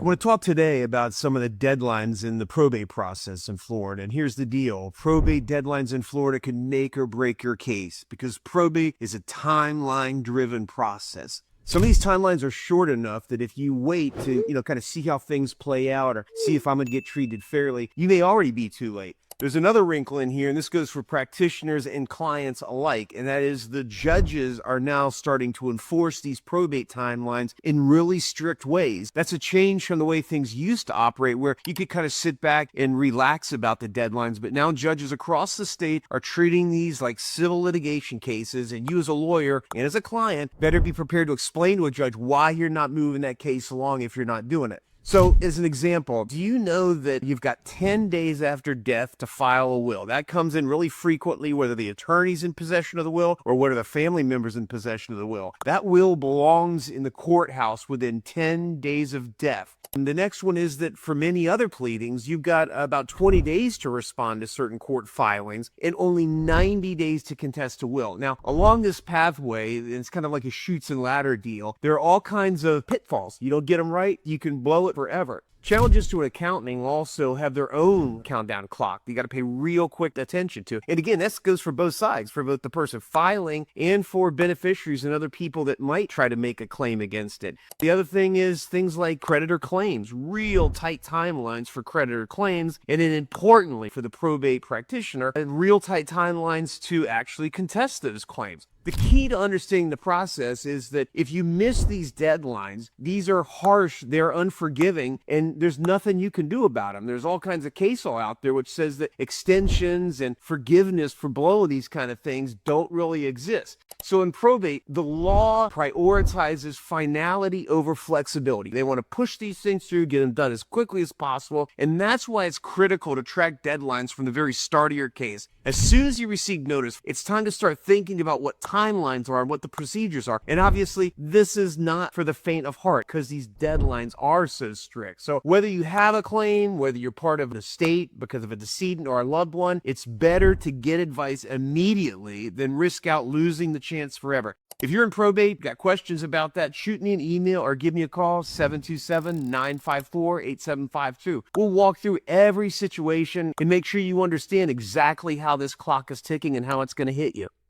I want to talk today about some of the deadlines in the probate process in Florida. And here's the deal. Probate deadlines in Florida can make or break your case because probate is a timeline-driven process. Some of these timelines are short enough that if you wait to, kind of see how things play out or see if I'm going to get treated fairly, you may already be too late. There's another wrinkle in here, and this goes for practitioners and clients alike, and that is the judges are now starting to enforce these probate timelines in really strict ways. That's a change from the way things used to operate, where you could kind of sit back and relax about the deadlines, but now judges across the state are treating these like civil litigation cases, and you as a lawyer and as a client better be prepared to explain to a judge why you're not moving that case along if you're not doing it. So as an example, do you know that you've got 10 days after death to file a will? That comes in really frequently, whether the attorney's in possession of the will or whether the family member's in possession of the will. That will belongs in the courthouse within 10 days of death. And the next one is that for many other pleadings, you've got about 20 days to respond to certain court filings and only 90 days to contest a will. Now, along this pathway, it's kind of like a chutes and ladder deal. There are all kinds of pitfalls. You don't get them right, you can blow it forever. Challenges to accounting also have their own countdown clock you got to pay real quick attention to. And again, this goes for both sides, for both the person filing and for beneficiaries and other people that might try to make a claim against it. The other thing is things like creditor claims, real tight timelines for creditor claims, and then importantly for the probate practitioner, real tight timelines to actually contest those claims. The key to understanding the process is that if you miss these deadlines, these are harsh, they're unforgiving, and there's nothing you can do about them. There's all kinds of case law out there which says that extensions and forgiveness for below these kind of things don't really exist. So in probate, the law prioritizes finality over flexibility. They want to push these things through, get them done as quickly as possible, and that's why it's critical to track deadlines from the very start of your case. As soon as you receive notice, it's time to start thinking about what timelines are and what the procedures are. And obviously, this is not for the faint of heart because these deadlines are so strict. So whether you have a claim, whether you're part of an estate because of a decedent or a loved one, it's better to get advice immediately than risk out losing the chance forever. If you're in probate, got questions about that, shoot me an email or give me a call, 727-954-8752. We'll walk through every situation and make sure you understand exactly how this clock is ticking and how it's going to hit you.